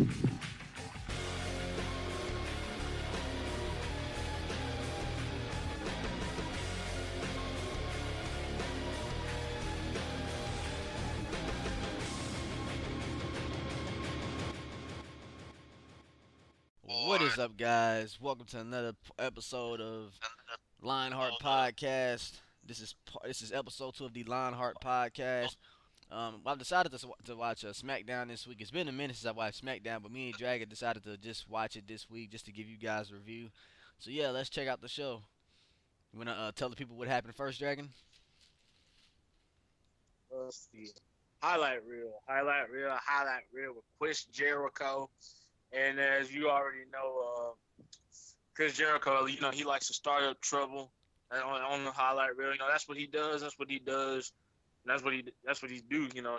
What is up, guys? Welcome to another episode of Lionheart Podcast. This is episode 2 of the Lionheart Podcast. I've decided to watch SmackDown this week. It's been a minute since I watched SmackDown, but me and Dragon decided to just watch it this week just to give you guys a review. So yeah, let's check out the show. You wanna tell the people what happened first, Dragon? Let's see. Highlight reel with Chris Jericho. And as you already know, Chris Jericho, he likes to start up trouble on the highlight reel. That's what he does. That's what he do.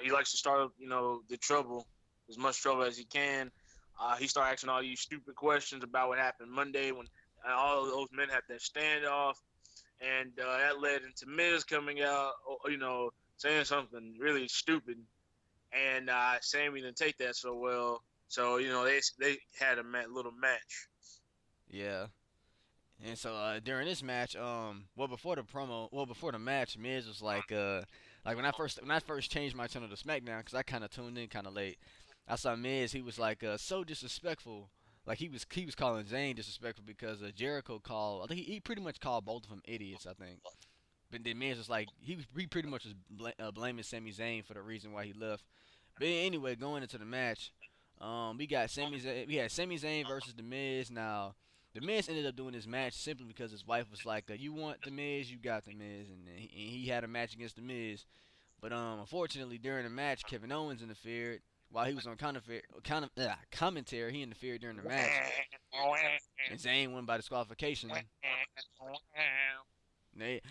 He likes to start up, the trouble, as much trouble as he can. He started asking all these stupid questions about what happened Monday when all of those men had that standoff, and that led into Miz coming out, saying something really stupid, and Sammy didn't take that so well. So they had a little match. Yeah. And so during this match, before the match, Miz was like when I first changed my channel to SmackDown, because I kind of tuned in kind of late. I saw Miz. He was like so disrespectful. Like he was calling Zayn disrespectful because Jericho called. I think he pretty much called both of them idiots. I think. But then Miz was like he pretty much was blaming Sami Zayn for the reason why he left. But anyway, going into the match, we had Sami Zayn versus the Miz. Now the Miz ended up doing this match simply because his wife was like, "You want the Miz, you got the Miz," and he had a match against the Miz. But unfortunately, during the match, Kevin Owens interfered while he was on commentary. He interfered during the match, and Zayn won by disqualification.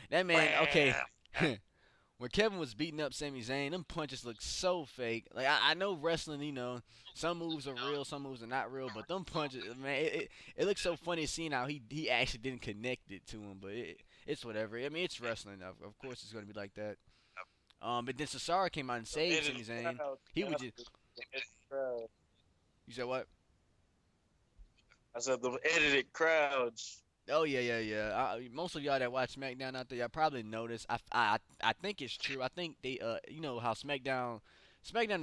That man, okay. When Kevin was beating up Sami Zayn, them punches look so fake. Like I know wrestling, some moves are real, some moves are not real, but them punches, man, it looks so funny seeing how he actually didn't connect it to him. But it's whatever. I mean, it's wrestling. Of course, it's gonna be like that. But then Cesaro came out and saved Sami Zayn. He would just. You said what? I said the edited crowds. Oh yeah. Most of y'all that watch SmackDown out there, y'all probably noticed. I think it's true. I think they how SmackDown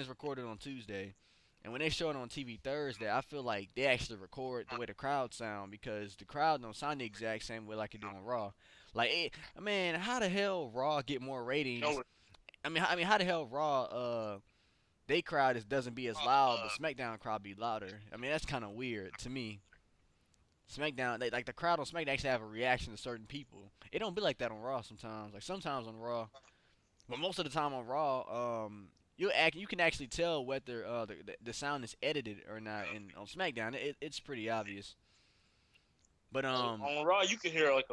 is recorded on Tuesday, and when they show it on TV Thursday, I feel like they actually record the way the crowd sound because the crowd don't sound the exact same way like it do on Raw. Like, man, how the hell Raw get more ratings? I mean, how the hell Raw they crowd doesn't be as loud, but SmackDown crowd be louder. I mean, that's kind of weird to me. SmackDown, like the crowd on SmackDown actually have a reaction to certain people. It don't be like that on Raw sometimes. Like sometimes on Raw, but most of the time on Raw, you can actually tell whether the sound is edited or not. And on SmackDown, it's pretty obvious. But On Raw, you can hear like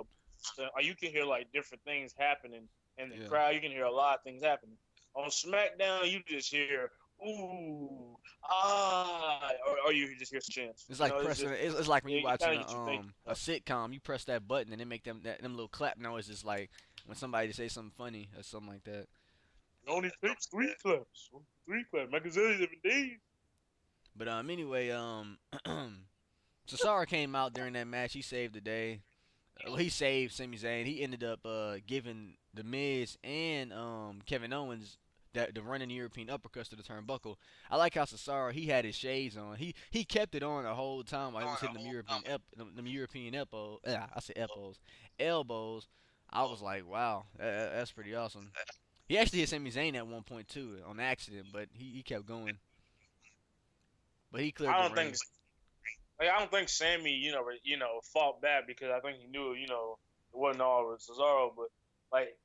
different things happening in the yeah, crowd. You can hear a lot of things happening. On SmackDown, you just hear ooh, or you just hear chants. it's like pressing. It's like when you It watching kind of gets you thinking. a sitcom. You press that button and they make them little clap noises like when somebody say something funny or something like that. It only takes three claps. Three claps. Like I said, 7 days. But anyway, Cesaro came out during that match. He saved the day. Well, he saved Sami Zayn. He ended up giving the Miz and Kevin Owens the running European uppercuts to the turnbuckle. I like how Cesaro he had his shades on. He kept it on the whole time while he was hitting them European elbows. I said elbows. I was like, wow, that's pretty awesome. He actually hit Sami Zayn at one point too on accident, but he kept going. But he cleared I the don't ring. think. I don't think Sammy, fought back because I think he knew, it wasn't all with Cesaro, but like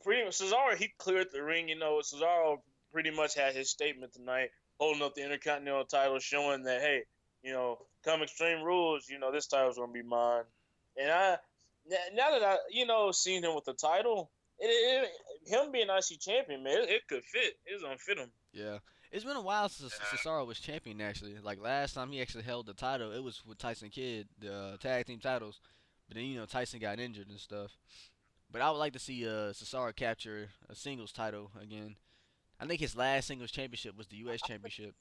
pretty much Cesaro, he cleared the ring. Cesaro pretty much had his statement tonight, holding up the Intercontinental title, showing that hey, come Extreme Rules, this title's gonna be mine. And now that I, seen him with the title, him being IC champion, man, it could fit. It's gonna fit him. Yeah. It's been a while since Cesaro was champion, actually. Like, last time he actually held the title, it was with Tyson Kidd, the tag team titles. But then, Tyson got injured and stuff. But I would like to see Cesaro capture a singles title again. I think his last singles championship was the U.S. championship.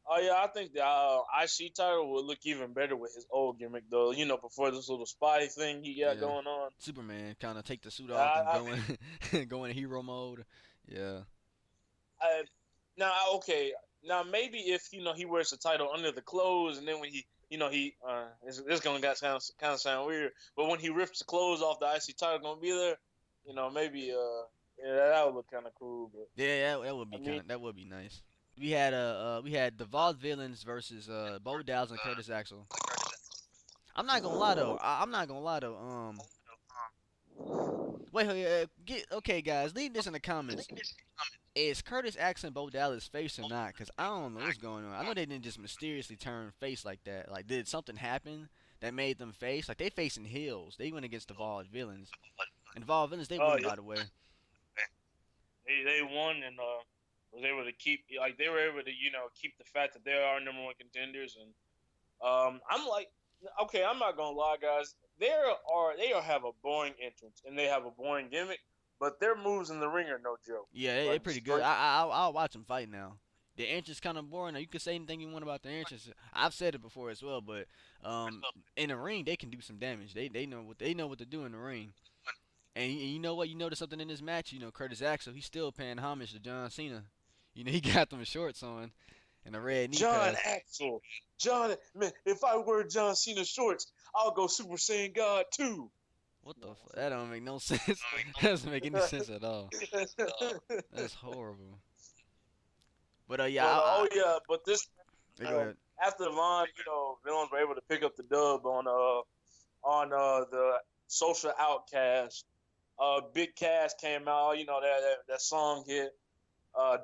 Oh yeah, I think the IC title would look even better with his old gimmick though. You know, before this little spy thing he got Yeah. going on. Superman kind of take the suit off and I go in go in hero mode. Yeah. I, now okay, now maybe if he wears the title under the clothes, and then when this gonna got kind of sound weird, but when he rips the clothes off, the IC title gonna be there. Maybe yeah, that would look kind of cool. But Yeah, that would be I mean, that would be nice. We had the Vaudevillains versus Bo Dallas and Curtis Axel. I'm not gonna lie though. I'm not gonna lie though. Wait, get okay, guys. Leave this in the comments. Is Curtis Axel and Bo Dallas face or not? Cause I don't know what's going on. I know they didn't just mysteriously turn face like that. Like, did something happen that made them face? Like, they facing heels. They went against the Vaudevillains. And the Vaudevillains, they oh win yeah, by the way. they won and was able to keep they were able to keep the fact that they are number one contenders. And I'm like, okay, I'm not gonna lie, guys. They have a boring entrance and they have a boring gimmick, but their moves in the ring are no joke. Yeah, they're Like pretty good. straight. I'll watch them fight now. The entrance kind of boring. Now you can say anything you want about the entrance. I've said it before as well, but in the ring they can do some damage. They know what to do in the ring. And you know what? You notice something in this match. Curtis Axel, he's still paying homage to John Cena. He got them shorts on and a red knee John pads. Axel, John, man, if I wear John Cena shorts, I'll go Super Saiyan God too. What the fuck? That don't make no sense. That doesn't make any sense at all. That's horrible. But yeah, But oh yeah, but this yeah, go ahead. after the Von, villains were able to pick up the dub on the Social Outcast. Big Cass came out, that song hit.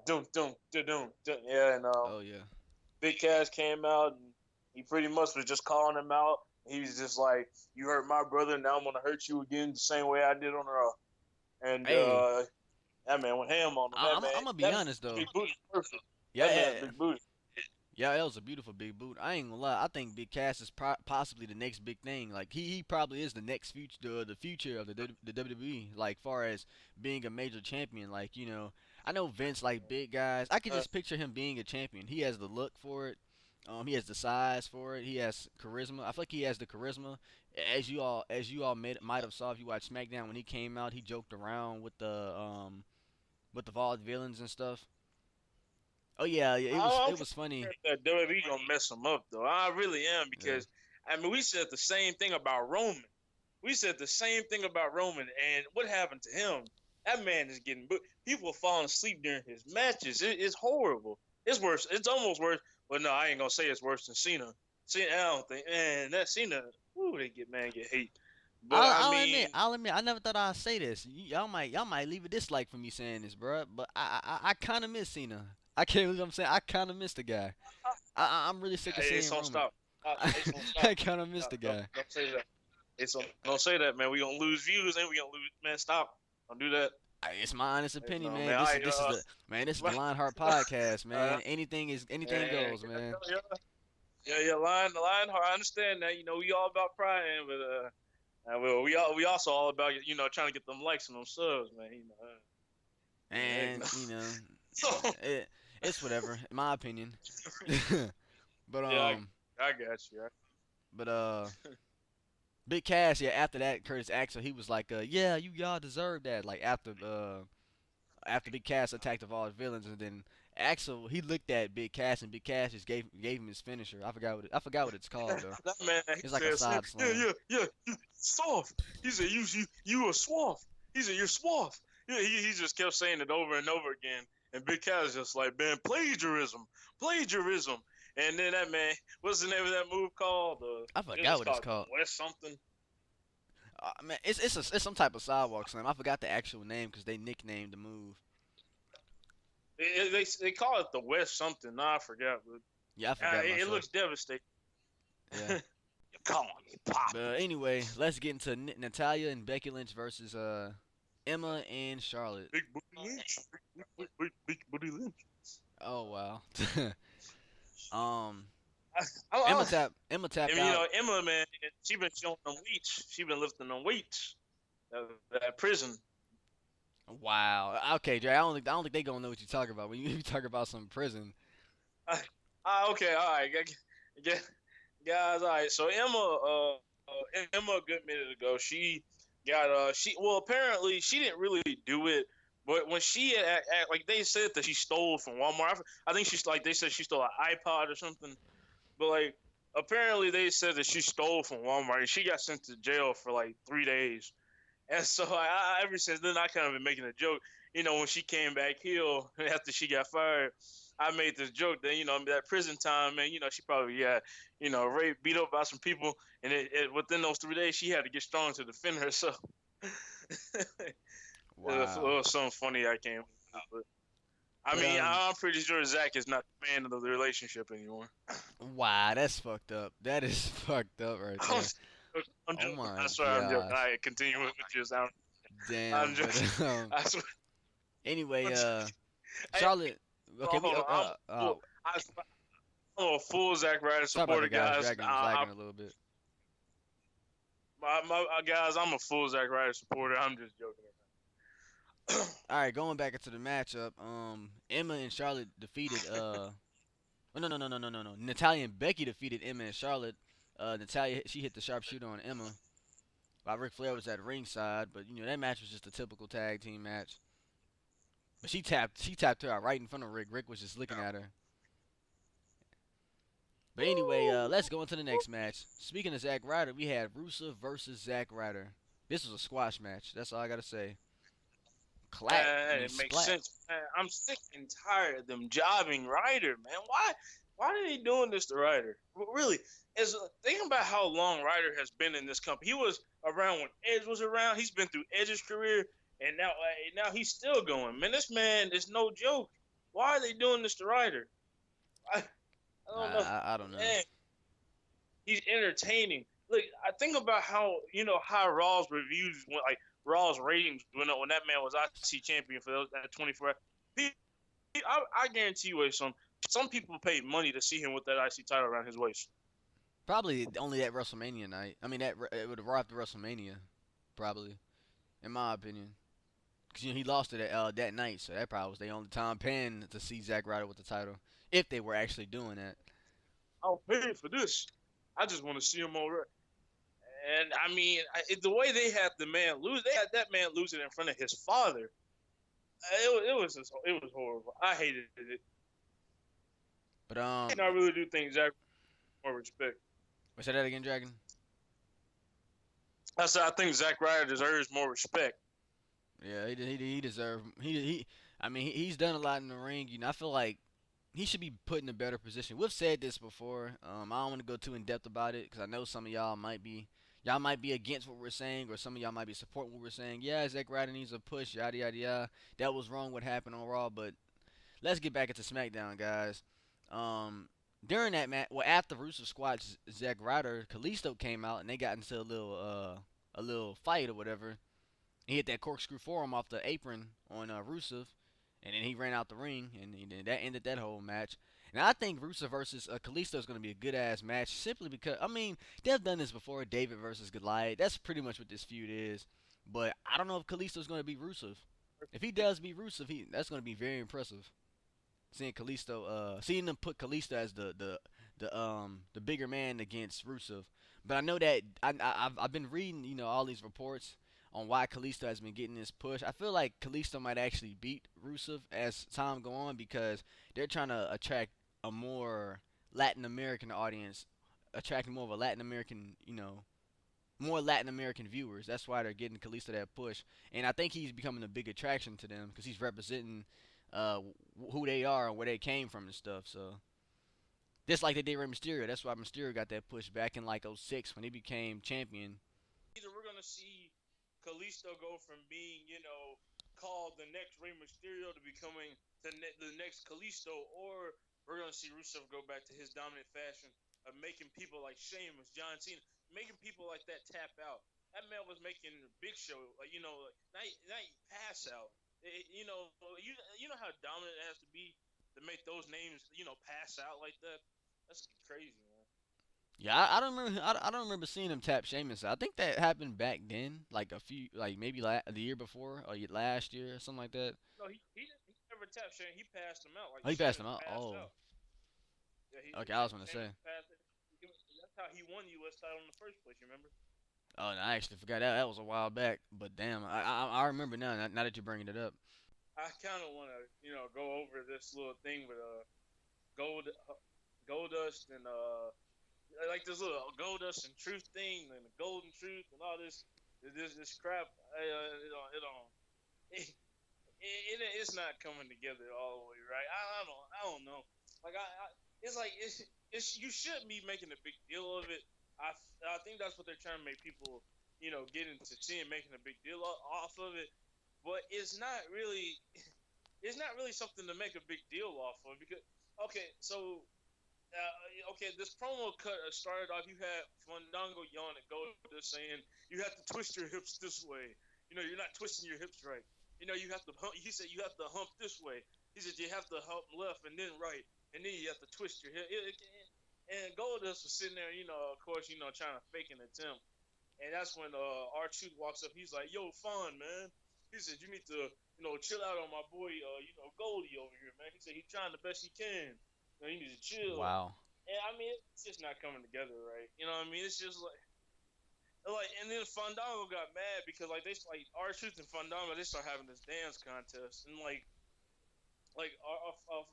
Doom doom doom doom. Yeah, and Oh yeah. Big Cass came out and he pretty much was just calling him out. He was just like, "You hurt my brother, now I'm gonna hurt you again the same way I did on Raw." And Hey, that man went ham on him. I'm gonna be honest though. Big Booty's perfect. Yeah, That man's yeah, Big Booty. yeah, that was a beautiful big boot. I ain't gonna lie. I think Big Cass is possibly the next big thing. Like he probably is the next future, the future of the WWE. Like far as being a major champion. Like I know Vince like big guys. I could Uh, just picture him being a champion. He has the look for it. He has the size for it. He has charisma. I feel like he has the charisma. As you all might have saw if you watched SmackDown when he came out, he joked around with the Vaudevillains and stuff. Oh yeah, yeah. It was I'm it was funny. concerned that WWE gonna mess him up though. I really am Yeah. because I mean we said the same thing about Roman. We said the same thing about Roman, and what happened to him? That man is getting people are falling asleep during his matches. It's horrible. It's worse. It's almost worse. But no, I ain't gonna say it's worse than Cena. Cena, I don't think. Man, that Cena, ooh, get hate. But I'll, I I'll admit, mean, I'll admit, I never thought I'd say this. Y'all might leave a dislike for me saying this, bro. But I kind of miss Cena. I can't believe I'm saying I kind of miss the guy. I'm really sick of it's seeing gonna Roman. stop. It's gonna I stop. kind of miss Stop. the guy. Don't say that. Don't say that, man. We gonna lose views, and we gonna lose. Man, stop. Don't do that. It's my honest Hey, opinion, no, man. man. This is the Lionheart podcast, Uh, man. Anything yeah, goes, man. yeah, Lionheart. I understand that. We all about pride, but well, we also all about trying to get them likes and them subs, man. And So it's whatever, in my opinion. but yeah, I got you. but Big Cass, yeah. After that, Curtis Axel, he was like, yeah, y'all deserve that. Like after Big Cass attacked of all the villains, and then Axel, he looked at Big Cass, and Big Cass just gave him his finisher. I forgot what it's called though. That man, he It's like a says, side slam. yeah, you soft. He said, you are soft. He said, you're soft. Yeah, he just kept saying it over and over again. And Big Cat is just like, man, plagiarism. And then that man, what's the name of that move called? I forgot what it's called. West something. Man, it's some type of sidewalk slam. I forgot the actual name because they nicknamed the move. They call it the West something. No, I forgot. But Yeah, I forgot it myself. looks devastating. Yeah. You're calling me pop. But anyway, let's get into Natalia and Becky Lynch versus Emma and Charlotte. Big booty Lynch. Big booty Lynch. Oh wow. um, I, Emma tapped And out. Emma, man, she been showing them weights. She been lifting them weights. That prison. Wow. Okay, Jay. I don't think they gonna know what you're talking about when you talk about some prison. Okay, all right, guys. All right, so Emma, a good minute ago, she well apparently she didn't really do it, but when she like they said that she stole from Walmart. I think she's like they said she stole an iPod or something, but like apparently they said that she stole from Walmart and she got sent to jail for like 3 days. And so ever since then, I kind of been making a joke. When she came back here after she got fired, I made this joke that that prison time, man. She probably got raped, beat up by some people, and within those 3 days, she had to get strong to defend herself. it Wow. was something funny I came up with, but I But mean, I'm pretty sure Zach is not the man of the relationship anymore. wow, that's fucked up. That is fucked up right I'm, there. I'm Oh joking. I my swear I'm joking. gosh. I continue with you. I'm Damn. But joking. I swear. anyway, I, Charlotte. Okay, hold on. I, I'm a full Zack Ryder sorry about supporter, that, guys. guys. Dragon was lagging a little bit. Guys, I'm a full Zack Ryder supporter. I'm just joking. All right, going back into the matchup. Emma and Charlotte defeated. Oh, no, no, no, no, no, no, no. Natalia and Becky defeated Emma and Charlotte. Natalia, she hit the sharpshooter on Emma. While Ric Flair was at ringside, but that match was just a typical tag team match. But she tapped her out right in front of Rick. Rick was just looking at her. But anyway, let's go into the next match. Speaking of Zack Ryder, we had Rusev versus Zack Ryder. This was a squash match. That's all I gotta say. Clap, I mean It makes splat. sense. Man, I'm sick and tired of them jobbing Ryder, man. Why are they doing this to Ryder? Really, as think about how long Ryder has been in this company. He was around when Edge was around. He's been through Edge's career, and now he's still going. Man, this man is no joke. Why are they doing this to Ryder? I don't know. I don't know. Man, he's entertaining. Look, I think about how how Raw's reviews went, like Raw's ratings went up when that man was IC champion for that 24. I guarantee you, some people paid money to see him with that IC title around his waist. Probably only that WrestleMania night. I mean, that it would have arrived at WrestleMania, probably, in my opinion. Because he lost it that night, so that probably was the only time paying to see Zack Ryder with the title, if they were actually doing that. I'll pay for this. I just want to see him over. And I mean, the way they had the man lose, they had that man lose it in front of his father. It was horrible. I hated it. But And I really do think Zach more respect. say that again, Dragon. I said I think Zack Ryder deserves more respect. Yeah, he deserved he. I mean, he's done a lot in the ring. I feel like he should be put in a better position. We've said this before. I don't want to go too in depth about it because I know some of y'all might be against what we're saying, or some of y'all might be supporting what we're saying. Yeah, Zack Ryder needs a push, yada yada yada. That was wrong what happened on Raw, but let's get back into SmackDown, guys. Um, during that match, well, after Rusev squashed Zack Ryder, Kalisto came out and they got into a little fight or whatever. He hit that corkscrew forearm off the apron on Rusev, and then he ran out the ring, and that ended that whole match. And I think Rusev versus Kalisto is going to be a good ass match, simply because I mean they've done this before, David versus Goliath. That's pretty much what this feud is. But I don't know if Kalisto is going to beat Rusev. If he does beat Rusev, that's going to be very impressive. Seeing them put Kalisto as the bigger man against Rusev. But I know that I've been reading all these reports on why Kalisto has been getting this push. I feel like Kalisto might actually beat Rusev as time go on because they're trying to attract a more Latin American audience, attracting more of a Latin American, more Latin American viewers. That's why they're getting Kalisto that push, and I think he's becoming a big attraction to them because he's representing uh, who they are and where they came from and stuff. So just like they did with Mysterio, that's why Mysterio got that push back in like '06 when he became champion. Either we're gonna see Kalisto go from being, called the next Rey Mysterio to becoming the next Kalisto, or we're gonna see Rusev go back to his dominant fashion of making people like Sheamus, John Cena, making people like that tap out. That man was making Big Show, like not pass out. You know how dominant it has to be to make those names, pass out like that. That's crazy, man. Yeah, I don't remember. I don't remember seeing him tap Sheamus. I think that happened back then, like like maybe the year before or last year or something like that. No, he never tapped Shane. He passed him out like Oh, he passed him Sheamus out. passed Oh, out. Yeah, he Okay, I was gonna say. Sheamus passed it. That's how he won the U.S. title in the first place. You remember? Oh, no, I actually forgot that was a while back. But damn, I remember now. Now that you're bringing it up. I kind of want to, go over this little thing with Gold, Goldust and like this little Goldust and Truth thing and the Golden Truth and all this crap. It, it's not coming together all the way right. I don't know. Like it's like it's you shouldn't be making a big deal of it. I think that's what they're trying to make people, get into seeing making a big deal off of it. But it's not really something to make a big deal off of because okay, so okay, this promo cut started off. You had Fandango yelling at Goldust saying you have to twist your hips this way. You're not twisting your hips right. You have to hump. He said you have to hump this way. He said you have to hump left and then right, and then you have to twist your hip. And Goldust was sitting there, of course, trying to fake an attempt. And that's when R-Truth walks up. He's like, "Yo, Fawn, man." He said, "You need to, chill out on my boy, Goldie over here, man." He said he's trying the best he can. You need to chill. Wow. And I mean, it's just not coming together, right? You know what I mean? It's just like, and then Fandango got mad because like they like R-Truth and Fandango they start having this dance contest, and like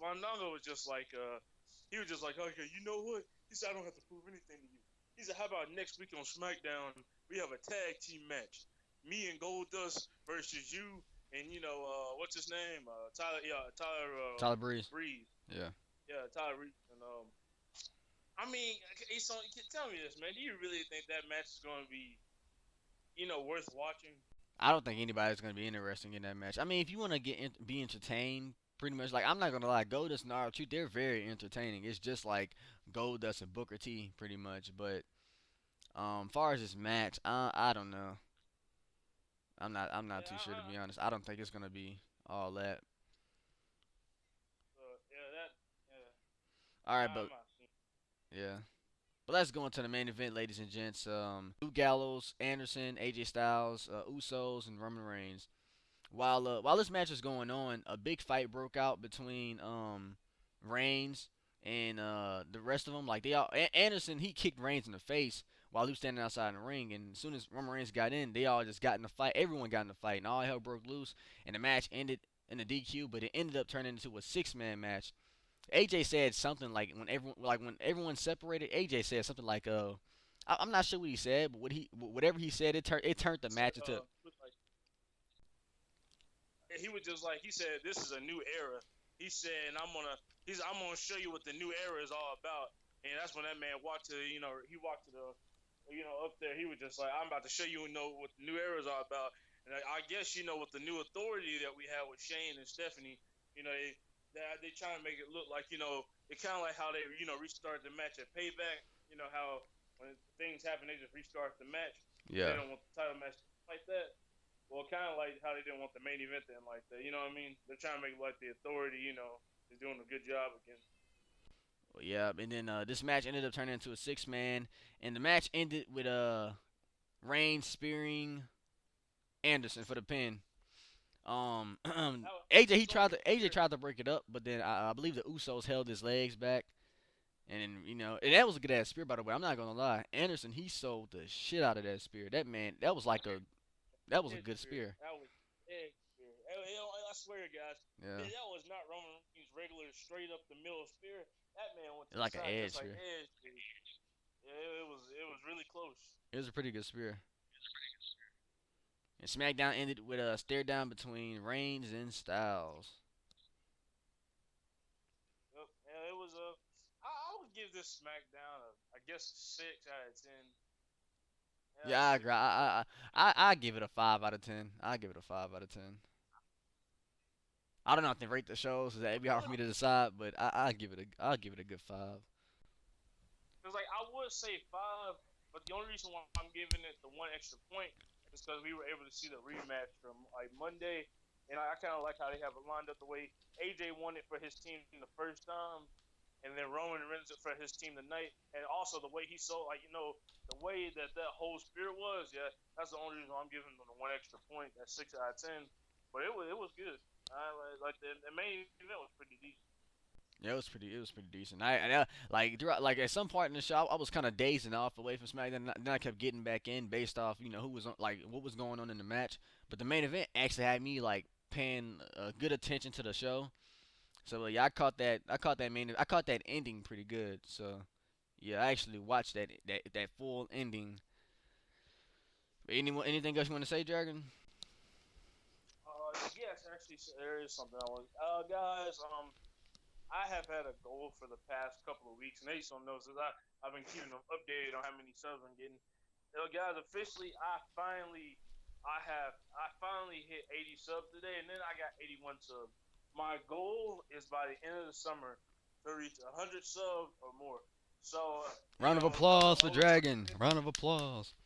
Fandango was just like he was just like, okay, you know what? He said I don't have to prove anything to you. He said, how about next week on SmackDown we have a tag team match, me and Goldust versus you and what's his name? Tyler Tyler Breeze. Breeze. Yeah. Yeah, Tyler Breeze. And I mean, so tell me this, man. Do you really think that match is going to be, worth watching? I don't think anybody's gonna be interested in that match. I mean, if you want to be entertained, pretty much like I'm not gonna lie, Goldust and R-Truth, they're very entertaining. It's just like Goldust and Booker T, pretty much. But far as this match, I don't know. I'm not Yeah, too sure to be honest. I don't think it's gonna be all that. yeah, yeah, All right, I'm but not seeing. yeah. But let's go into the main event, ladies and gents. Luke Gallows, Anderson, AJ Styles, Usos, and Roman Reigns. While this match was going on, a big fight broke out between Reigns and the rest of them. Like Anderson, he kicked Reigns in the face while he was standing outside in the ring. And as soon as Roman Reigns got in, they all just got in the fight. Everyone got in the fight, and all hell broke loose. And the match ended in a DQ, but it ended up turning into a six-man match. AJ said something like when everyone separated, AJ said something like I'm not sure what he said, but whatever he said, it turned the Said, match into. he was just like he said, this is a new era. He said, and I'm gonna show you what the new era is all about. And that's when that man walked to, he walked to the, up there. He was just like, I'm about to show you, what the new era is all about. And I guess with the new authority that we have with Shane and Stephanie, they trying to make it look like it kind of like how they restart the match at Payback. How when things happen they just restart the match, but they Yeah. don't want the title match like that. Well, kind of like how they didn't want the main event then like that. You know what I mean? They're trying to make like the authority, is doing a good job again. Well, yeah, and then this match ended up turning into a six-man, and the match ended with Reigns spearing Anderson for the pin. AJ he So tried to AJ weird. tried to break it up, but then I believe the Usos held his legs back, and then and that was a good ass spear by the way. I'm not gonna lie, Anderson he sold the shit out of that spear. That man, that was a Edge good spear. spear. That was edge spear. I swear, guys, Yeah, that was not Roman Reigns' regular straight up the middle spear. That man went it's to the like an side edge just like spear. edge spear. Yeah, it was really close. It was a pretty good spear. And SmackDown ended with a stare down between Reigns and Styles. Yep. Yeah, it was a. I would give this SmackDown I guess a 6 out of 10. Yeah, Yeah, I agree. 6 out of 10. I give it a 5 out of 10. I give it a 5 out of 10. I don't know if they rate the shows. So that'd be hard for me to decide, but I'll give it a good 5. Because like I would say 5, but the only reason why I'm giving it the one extra point is because we were able to see the rematch from like Monday, and I kind of like how they have it lined up the way AJ won it for his team the first time, and then Roman wins it for his team tonight, and also the way he sold, like the way that whole spirit was. Yeah, that's the only reason I'm giving them the one extra point. That's 6 out of 10, but it was good. I like the main event was pretty decent. Yeah, it was pretty decent. Like like at some point in the show, I was kind of dazing off away from SmackDown. Then I kept getting back in based off who was on, like what was going on in the match. But the main event actually had me like paying good attention to the show. So yeah, I caught that ending pretty good. So yeah, I actually watched that full ending. Anything else you want to say, Dragon? Yes, actually, there is something I want. Guys, I have had a goal for the past couple of weeks, and they just don't know since I've been keeping them updated on how many subs I'm getting. Guys, officially, I finally hit 80 subs today, and then I got 81 subs. My goal is by the end of the summer to reach 100 subs or more. So, Round of y'all can applause for hold it. Dragon. Round of applause.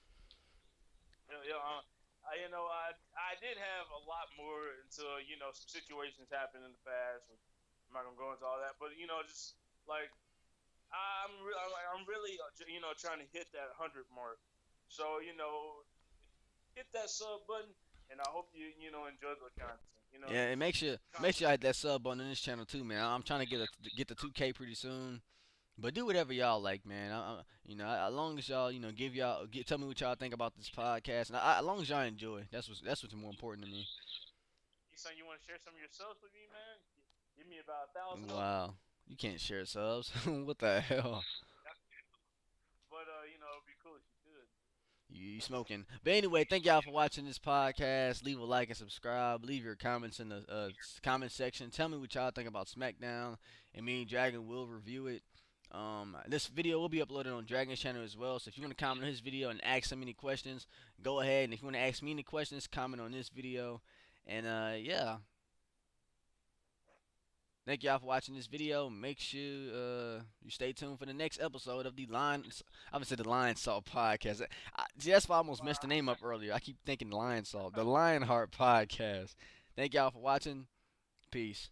I did have a lot more until some situations happened in the past. And I'm not gonna go into all that, but just like I'm really trying to hit that 100 mark. So hit that sub button, and I hope you enjoy the content. Yeah, and make Content. sure I hit that sub button on this channel too, man. I'm trying to get the 2K pretty soon. But do whatever y'all like, man. As long as y'all, tell me what y'all think about this podcast, and as long as y'all enjoy, that's what's more important to me. You saying you want to share some of your subs with me, man? Give me about 1,000 of them. Wow, you can't share subs. What the hell? But it'd be cool if you could. You smoking? But anyway, thank y'all for watching this podcast. Leave a like and subscribe. Leave your comments in the comment section. Tell me what y'all think about SmackDown, and me and Dragon will review it. This video will be uploaded on Dragon's channel as well. So if you want to comment on his video and ask him any questions, go ahead. And if you want to ask me any questions, comment on this video. And yeah, thank y'all for watching this video. Make sure you stay tuned for the next episode of the Lion. I would say the Lion Salt podcast. See, that's why I almost messed the name up earlier. I keep thinking Lion Salt, the Lionheart podcast. Thank y'all for watching. Peace.